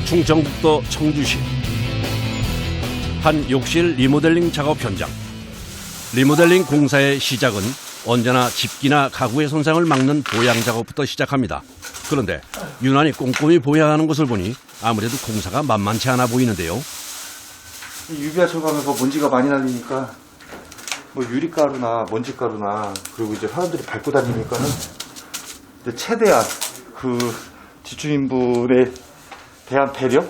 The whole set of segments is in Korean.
충청북도 청주시 한 욕실 리모델링 작업 현장. 리모델링 공사의 시작은 언제나 집기나 가구의 손상을 막는 보양 작업부터 시작합니다. 그런데 유난히 꼼꼼히 보양하는 것을 보니 아무래도 공사가 만만치 않아 보이는데요. 유비아 쳐가면서 먼지가 많이 날리니까 뭐 유리가루나 먼지가루나 그리고 이제 사람들이 밟고 다니니까는 이제 최대한 그 집주인분에 대한 배려?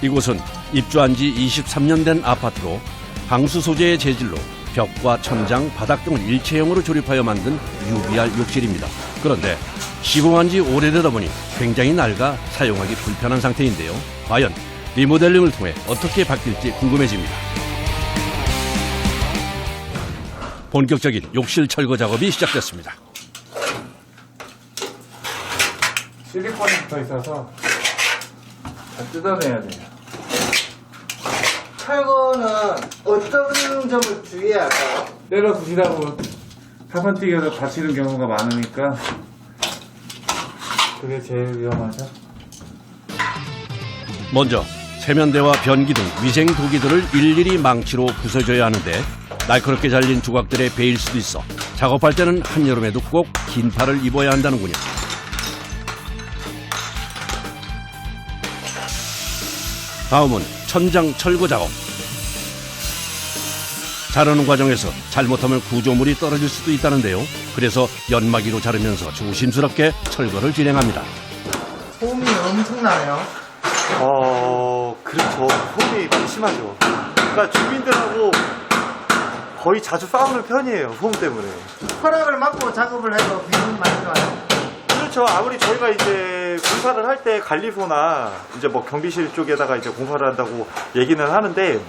이곳은 입주한 지 23년 된 아파트로 방수 소재의 재질로 벽과 천장, 바닥 등을 일체형으로 조립하여 만든 UBR 욕실입니다. 그런데 시공한 지 오래되다 보니 굉장히 낡아 사용하기 불편한 상태인데요. 과연 리모델링을 통해 어떻게 바뀔지 궁금해집니다. 본격적인 욕실 철거 작업이 시작됐습니다. 실리콘이 붙어 있어서 다 뜯어내야 돼요. 철거는 어떤 점을 주의해야 할까요? 때려 부시라고 사선 뛰겨서 다치는 경우가 많으니까 그게 제일 위험하죠. 먼저 세면대와 변기 등 위생 도기들을 일일이 망치로 부숴줘야 하는데 날카롭게 잘린 조각들에 베일 수도 있어 작업할 때는 한여름에도 꼭 긴 팔을 입어야 한다는군요. 다음은 천장 철거 작업. 자르는 과정에서 잘못하면 구조물이 떨어질 수도 있다는데요. 그래서 연마기로 자르면서 조심스럽게 철거를 진행합니다. 소음이 엄청나네요. 그렇죠. 소음이 많이 심하죠. 그러니까 주민들하고 거의 자주 싸우는 편이에요. 소음 때문에. 허락을 받고 작업을 해도 비용이 많이 들어요. 그렇죠. 아무리 저희가 이제 공사를 할 때 관리소나 이제 뭐 경비실 쪽에다가 이제 공사를 한다고 얘기는 하는데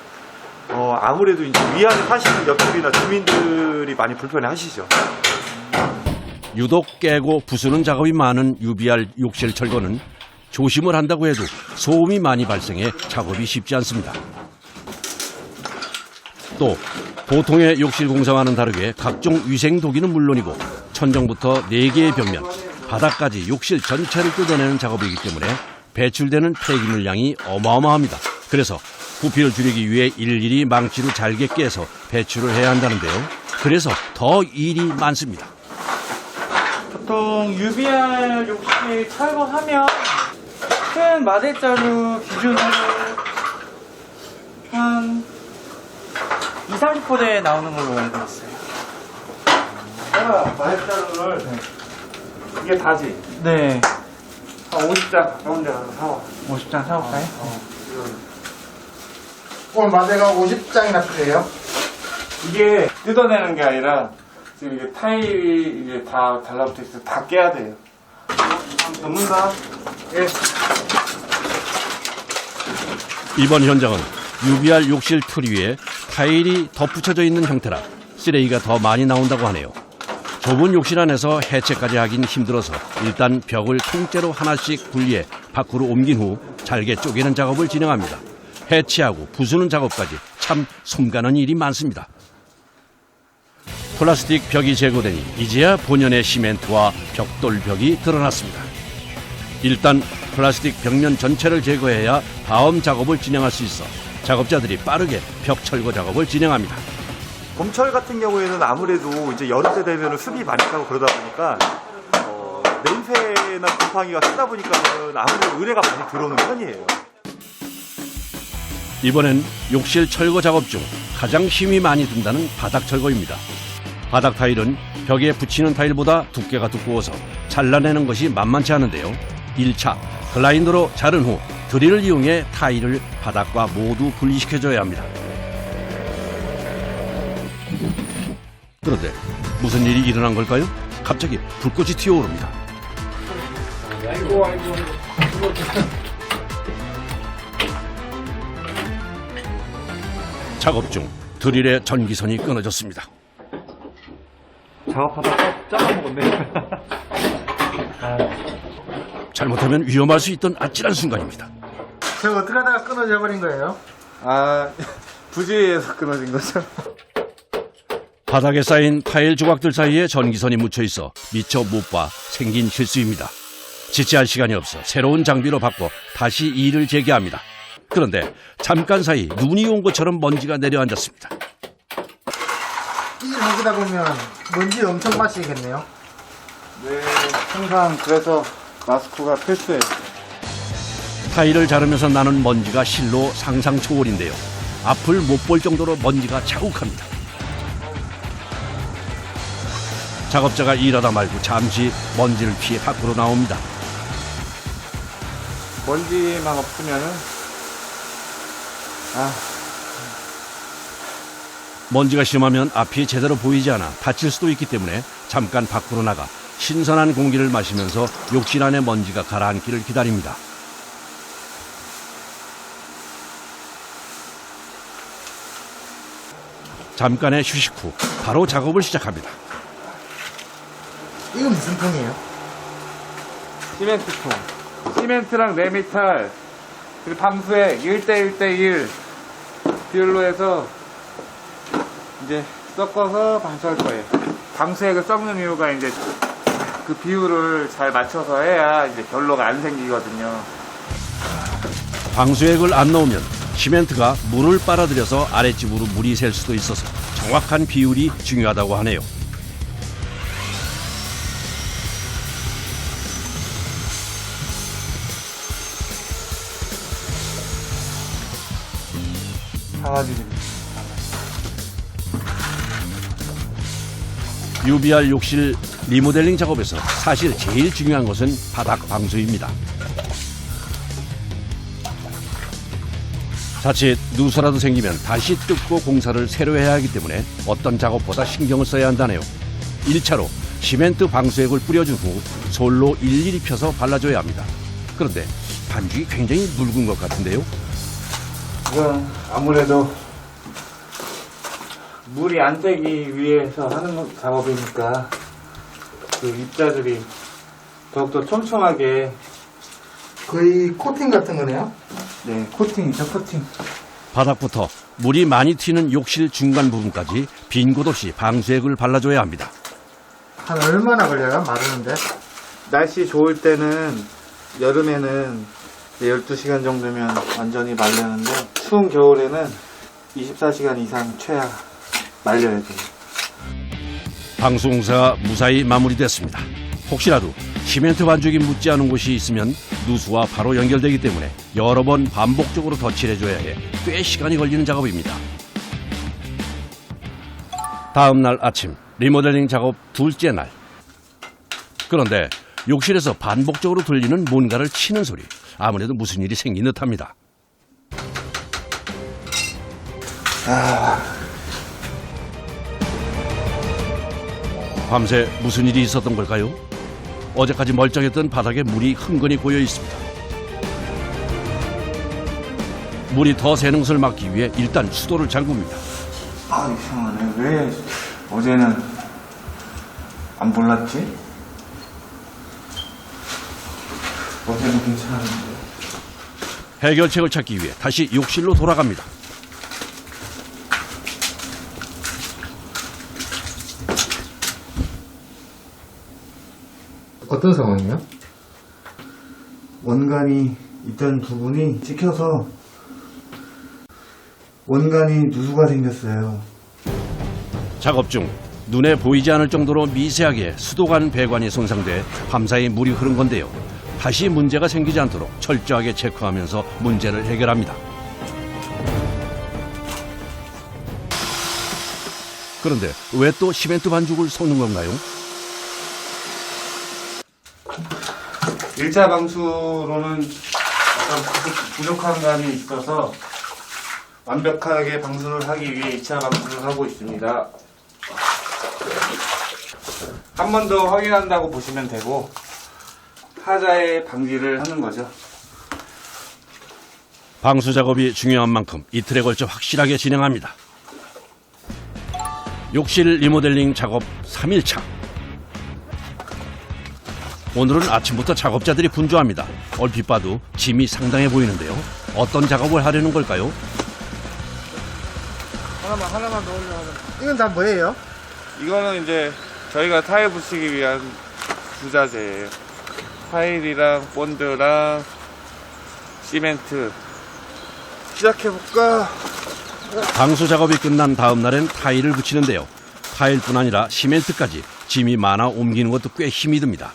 아무래도 이제 위안에 사시는 옆집이나 주민들이 많이 불편해 하시죠. 유독 깨고 부수는 작업이 많은 UBR 욕실 철거는 조심을 한다고 해도 소음이 많이 발생해 작업이 쉽지 않습니다. 또 보통의 욕실 공사와는 다르게 각종 위생 도기는 물론이고 천정부터 4개의 벽면, 바닥까지 욕실 전체를 뜯어내는 작업이기 때문에 배출되는 폐기물량이 어마어마합니다. 그래서 부피를 줄이기 위해 일일이 망치로 잘게 깨서 배출을 해야 한다는데요. 그래서 더 일이 많습니다. 보통 UBR 욕실 철거하면 큰 마대자루 기준으로 한 2-30포대 나오는 걸로 알고 있어요. 마약자루를 이게 다지? 네. 한 50장 가까운 데 가서 사와. 50장 사올까요? 오늘 마대가 50장이나 필요해요? 이게 뜯어내는 게 아니라 지금 이게 타일이 이게 다 달라붙어 있어서 다 깨야 돼요. 넣는다. 예. 이번 현장은 UBR 욕실 틀 위에 타일이 덧붙여져 있는 형태라 쓰레기가 더 많이 나온다고 하네요. 좁은 욕실 안에서 해체까지 하긴 힘들어서 일단 벽을 통째로 하나씩 분리해 밖으로 옮긴 후 잘게 쪼개는 작업을 진행합니다. 해체하고 부수는 작업까지 참 손가는 일이 많습니다. 플라스틱 벽이 제거되니 이제야 본연의 시멘트와 벽돌벽이 드러났습니다. 일단 플라스틱 벽면 전체를 제거해야 다음 작업을 진행할 수 있어 작업자들이 빠르게 벽 철거 작업을 진행합니다. 봄철 같은 경우에는 아무래도 이제 여름 때 되면 습이 많이 차고 그러다 보니까 냄새나 곰팡이가 쓰다 보니까는 아무래도 의뢰가 많이 들어오는 편이에요. 이번엔 욕실 철거 작업 중 가장 힘이 많이 든다는 바닥 철거입니다. 바닥 타일은 벽에 붙이는 타일보다 두께가 두꺼워서 잘라내는 것이 만만치 않은데요. 1차 글라인더로 자른 후 드릴을 이용해 타일을 바닥과 모두 분리시켜줘야 합니다. 그런데 무슨 일이 일어난 걸까요? 갑자기 불꽃이 튀어오릅니다. 아이고. 작업 중 드릴의 전기선이 끊어졌습니다. 작업하다 잘라먹었네. 잘못하면 위험할 수 있던 아찔한 순간입니다. 제가 어떻게 하다가 끊어져 버린 거예요? 부지에서 끊어진 거죠. 바닥에 쌓인 타일 조각들 사이에 전기선이 묻혀 있어 미처 못 봐 생긴 실수입니다. 지체할 시간이 없어 새로운 장비로 바꿔 다시 일을 재개합니다. 그런데 잠깐 사이 눈이 온 것처럼 먼지가 내려앉았습니다. 일 하다 보면 먼지 엄청 마시겠네요. 네, 항상 그래서 마스크가 필수예요. 타일을 자르면서 나는 먼지가 실로 상상 초월인데요. 앞을 못 볼 정도로 먼지가 자욱합니다. 작업자가 일하다 말고 잠시 먼지를 피해 밖으로 나옵니다. 먼지만 없으면은 먼지가 심하면 앞이 제대로 보이지 않아 다칠 수도 있기 때문에 잠깐 밖으로 나가 신선한 공기를 마시면서 욕실 안의 먼지가 가라앉기를 기다립니다. 잠깐의 휴식 후 바로 작업을 시작합니다. 이건 무슨 통이에요? 시멘트통. 시멘트랑 레미탈 그리고 방수액 1대1대1 비율로 해서 이제 섞어서 방수할 거예요. 방수액을 섞는 이유가 이제 그 비율을 잘 맞춰서 해야 이제 결로가 안 생기거든요. 방수액을 안 넣으면 시멘트가 물을 빨아들여서 아랫집으로 물이 셀 수도 있어서 정확한 비율이 중요하다고 하네요. 강아지들이. UBR 욕실 리모델링 작업에서 사실 제일 중요한 것은 바닥 방수입니다. 자칫 누수라도 생기면 다시 뜯고 공사를 새로 해야 하기 때문에 어떤 작업보다 신경을 써야 한다네요. 1차로 시멘트 방수액을 뿌려준 후 솔로 일일이 펴서 발라줘야 합니다. 그런데 반죽이 굉장히 묽은 것 같은데요. 이건 아무래도 물이 안 새기 위해서 하는 작업이니까 그 입자들이 더욱더 촘촘하게. 거의 코팅 같은 거네요? 네, 코팅이죠, 코팅. 바닥부터 물이 많이 튀는 욕실 중간 부분까지 빈 곳 없이 방수액을 발라줘야 합니다. 한 얼마나 걸려요? 마르는데? 날씨 좋을 때는 여름에는 12시간 정도면 완전히 말르는데 추운 겨울에는 24시간 이상 최하 말려야 돼요. 방수 공사가 무사히 마무리됐습니다. 혹시라도 시멘트 반죽이 묻지 않은 곳이 있으면 누수와 바로 연결되기 때문에 여러 번 반복적으로 덧칠해줘야 해 꽤 시간이 걸리는 작업입니다. 다음 날 아침 리모델링 작업 둘째 날. 그런데 욕실에서 반복적으로 들리는 뭔가를 치는 소리. 아무래도 무슨 일이 생긴 듯합니다. 밤새 무슨 일이 있었던 걸까요? 어제까지 멀쩡했던 바닥에 물이 흥건히 고여 있습니다. 물이 더 새는 것을 막기 위해 일단 수도를 잠굽니다. 이상하네. 왜 어제는 안 몰랐지? 어제는 괜찮았는데. 해결책을 찾기 위해 다시 욕실로 돌아갑니다. 어떤 상황이요? 원간이 있던 부분이 찍혀서 원간이 누수가 생겼어요. 작업 중 눈에 보이지 않을 정도로 미세하게 수도관 배관이 손상돼 밤사이 물이 흐른 건데요. 다시 문제가 생기지 않도록 철저하게 체크하면서 문제를 해결합니다. 그런데 왜 또 시멘트 반죽을 섞는 건가요? 1차 방수로는 약간 부족한 감이 있어서 완벽하게 방수를 하기 위해 2차 방수를 하고 있습니다. 한 번 더 확인한다고 보시면 되고 하자의 방지를 하는 거죠. 방수 작업이 중요한 만큼 이틀에 걸쳐 확실하게 진행합니다. 욕실 리모델링 작업 3일차. 오늘은 아침부터 작업자들이 분주합니다. 얼핏 봐도 짐이 상당해 보이는데요. 어떤 작업을 하려는 걸까요? 하나만 더 올려가자. 이건 다 뭐예요? 이거는 이제 저희가 타일 붙이기 위한 부자재예요. 타일이랑 본드랑 시멘트 시작해볼까? 방수 작업이 끝난 다음 날엔 타일을 붙이는데요. 타일뿐 아니라 시멘트까지 짐이 많아 옮기는 것도 꽤 힘이 듭니다.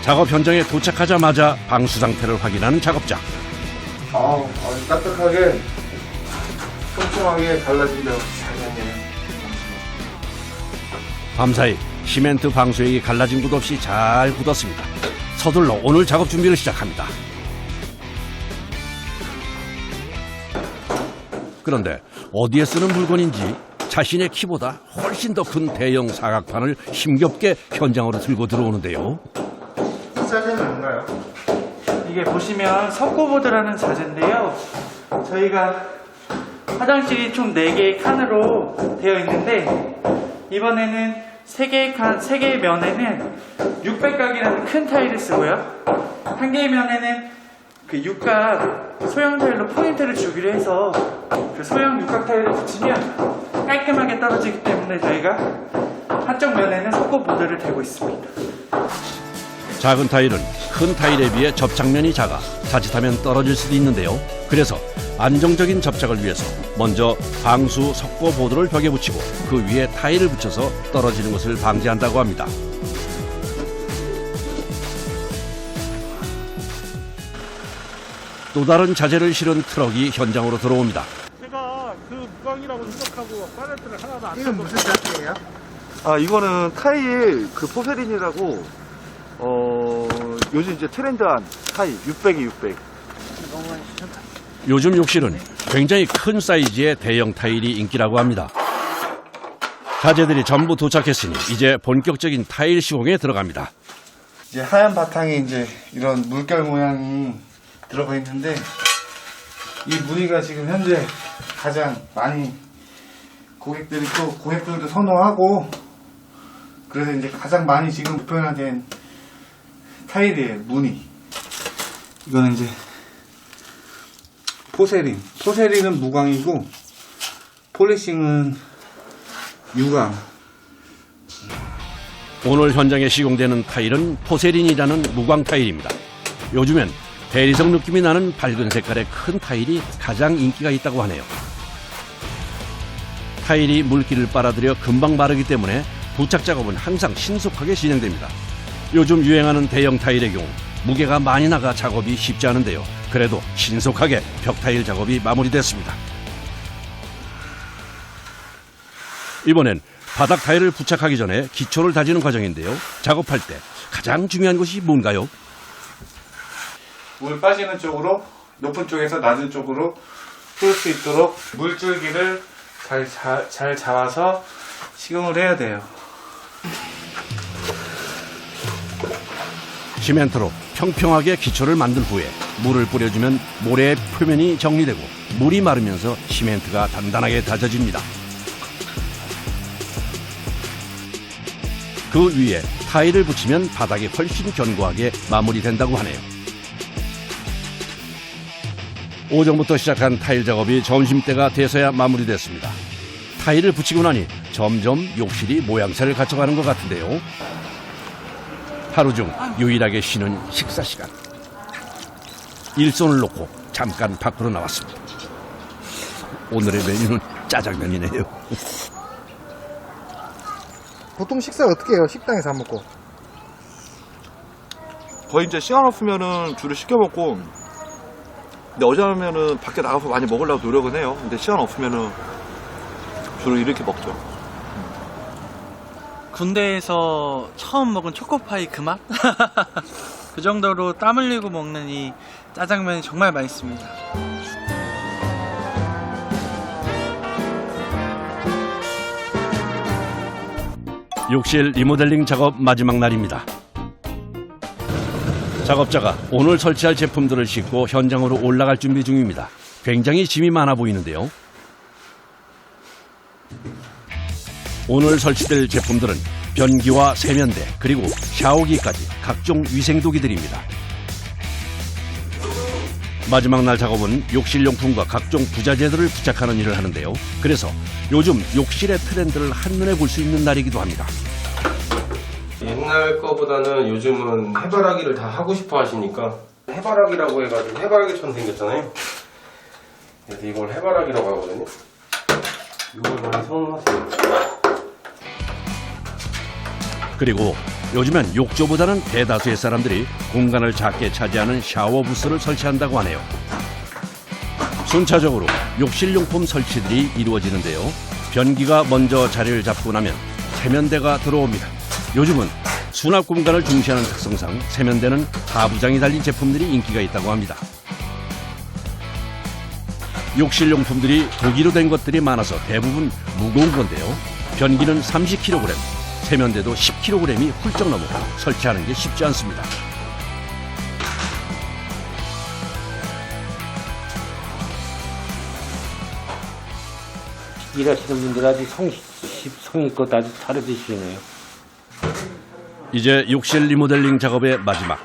작업 현장에 도착하자마자 방수 상태를 확인하는 작업자. 아주 따뜻하게 촘촘하게 갈라진다고 잘하네요. 밤사이 시멘트 방수액이 갈라진 곳 없이 잘 굳었습니다. 서둘러 오늘 작업 준비를 시작합니다. 그런데 어디에 쓰는 물건인지 자신의 키보다 훨씬 더 큰 대형 사각판을 힘겹게 현장으로 들고 들어오는데요. 이 자재는 뭔가요? 이게 보시면 석고보드라는 자재인데요. 저희가 화장실이 총 4개의 칸으로 되어 있는데 이번에는 3개의 면에는 600각이라는 큰 타일을 쓰고요. 1개의 면에는 그 육각 소형 타일로 포인트를 주기로 해서 그 소형 육각 타일을 붙이면 깔끔하게 떨어지기 때문에 저희가 한쪽 면에는 석고보드를 대고 있습니다. 작은 타일은 큰 타일에 비해 접착면이 작아 자칫하면 떨어질 수도 있는데요. 그래서 안정적인 접착을 위해서 먼저 방수 석고 보드를 벽에 붙이고 그 위에 타일을 붙여서 떨어지는 것을 방지한다고 합니다. 또 다른 자재를 실은 트럭이 현장으로 들어옵니다. 제가 그 무광이라고 생각하고 팔레트를 하나도 안 이건 무슨 자재예요? 이거는 타일 그 포세린이라고 요즘 이제 트렌드한 타일 600이 600. 요즘 욕실은 굉장히 큰 사이즈의 대형 타일이 인기라고 합니다. 자재들이 전부 도착했으니 이제 본격적인 타일 시공에 들어갑니다. 이제 하얀 바탕에 이제 이런 물결 모양이 들어가 있는데 이 무늬가 지금 현재 가장 많이 고객들도 선호하고 그래서 이제 가장 많이 지금 보편화된 타일이에요. 무늬. 이거는 이제 포세린. 포세린은 무광이고 폴리싱은 유광. 오늘 현장에 시공되는 타일은 포세린이라는 무광 타일입니다. 요즘엔 대리석 느낌이 나는 밝은 색깔의 큰 타일이 가장 인기가 있다고 하네요. 타일이 물기를 빨아들여 금방 마르기 때문에 부착 작업은 항상 신속하게 진행됩니다. 요즘 유행하는 대형 타일의 경우 무게가 많이 나가 작업이 쉽지 않은데요. 그래도 신속하게 벽 타일 작업이 마무리됐습니다. 이번엔 바닥 타일을 부착하기 전에 기초를 다지는 과정인데요. 작업할 때 가장 중요한 것이 뭔가요? 물 빠지는 쪽으로 높은 쪽에서 낮은 쪽으로 풀 수 있도록 물줄기를 잘 잡아서 시공을 해야 돼요. 시멘트로 평평하게 기초를 만든 후에 물을 뿌려주면 모래의 표면이 정리되고 물이 마르면서 시멘트가 단단하게 다져집니다. 그 위에 타일을 붙이면 바닥이 훨씬 견고하게 마무리된다고 하네요. 오전부터 시작한 타일 작업이 점심때가 돼서야 마무리됐습니다. 타일을 붙이고 나니 점점 욕실이 모양새를 갖춰가는 것 같은데요. 하루 중 유일하게 쉬는 식사 시간. 일손을 놓고 잠깐 밖으로 나왔습니다. 오늘의 메뉴는 짜장면이네요. 보통 식사 어떻게 해요? 식당에서 안 먹고? 거의 이제 시간 없으면은 주로 시켜 먹고, 근데 어제하면은 밖에 나가서 많이 먹으려고 노력은 해요. 근데 시간 없으면은 주로 이렇게 먹죠. 군대에서 처음 먹은 초코파이 그 맛? 그 정도로 땀 흘리고 먹는 이 짜장면이 정말 맛있습니다. 욕실 리모델링 작업 마지막 날입니다. 작업자가 오늘 설치할 제품들을 싣고 현장으로 올라갈 준비 중입니다. 굉장히 짐이 많아 보이는데요. 오늘 설치될 제품들은 변기와 세면대 그리고 샤워기까지 각종 위생도기들입니다. 마지막 날 작업은 욕실용품과 각종 부자재들을 부착하는 일을 하는데요. 그래서 요즘 욕실의 트렌드를 한눈에 볼 수 있는 날이기도 합니다. 옛날 거보다는 요즘은 해바라기를 다 하고 싶어 하시니까 해바라기라고 해가지고 해바라기처럼 생겼잖아요. 그래서 이걸 해바라기라고 하거든요. 이걸 많이 선호하세요. 그리고 요즘엔 욕조보다는 대다수의 사람들이 공간을 작게 차지하는 샤워 부스를 설치한다고 하네요. 순차적으로 욕실용품 설치들이 이루어지는데요. 변기가 먼저 자리를 잡고 나면 세면대가 들어옵니다. 요즘은 수납 공간을 중시하는 특성상 세면대는 하부장이 달린 제품들이 인기가 있다고 합니다. 욕실용품들이 독일로 된 것들이 많아서 대부분 무거운 건데요. 변기는 30kg, 세면대도 10kg이 훌쩍 넘어 설치하는 게 쉽지 않습니다. 일하시는 분들 아주 성의껏 아주 잘해주시네요. 이제 욕실 리모델링 작업의 마지막.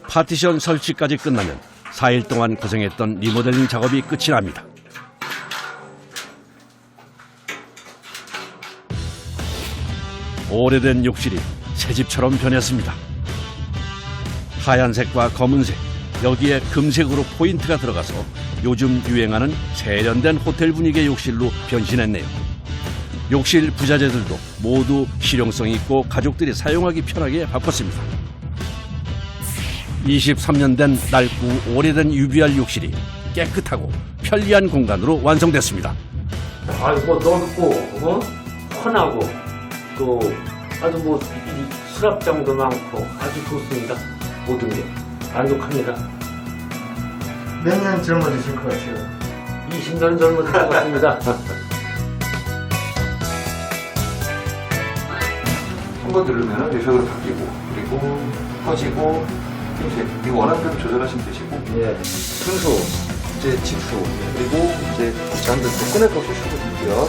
파티션 설치까지 끝나면 4일 동안 고생했던 리모델링 작업이 끝이 납니다. 오래된 욕실이 새집처럼 변했습니다. 하얀색과 검은색, 여기에 금색으로 포인트가 들어가서 요즘 유행하는 세련된 호텔 분위기의 욕실로 변신했네요. 욕실 부자재들도 모두 실용성 있고 가족들이 사용하기 편하게 바꿨습니다. 23년 된 낡고 오래된 UBR 욕실이 깨끗하고 편리한 공간으로 완성됐습니다. 아이고 넓고 환하고 또 아주 수납장도 많고 아주 좋습니다. 모든 게 만족합니다. 몇 년 젊어지실 것 같아요. 20년 젊어질 것 같습니다. 한번 누르면 외벽으로 바뀌고 그리고 꺼지고 이제 원하는 대로 조절하시면 되시고 순수, 이제 직수 그리고 이제 잠들 때 꺼낼 거 쓰시면 되고요.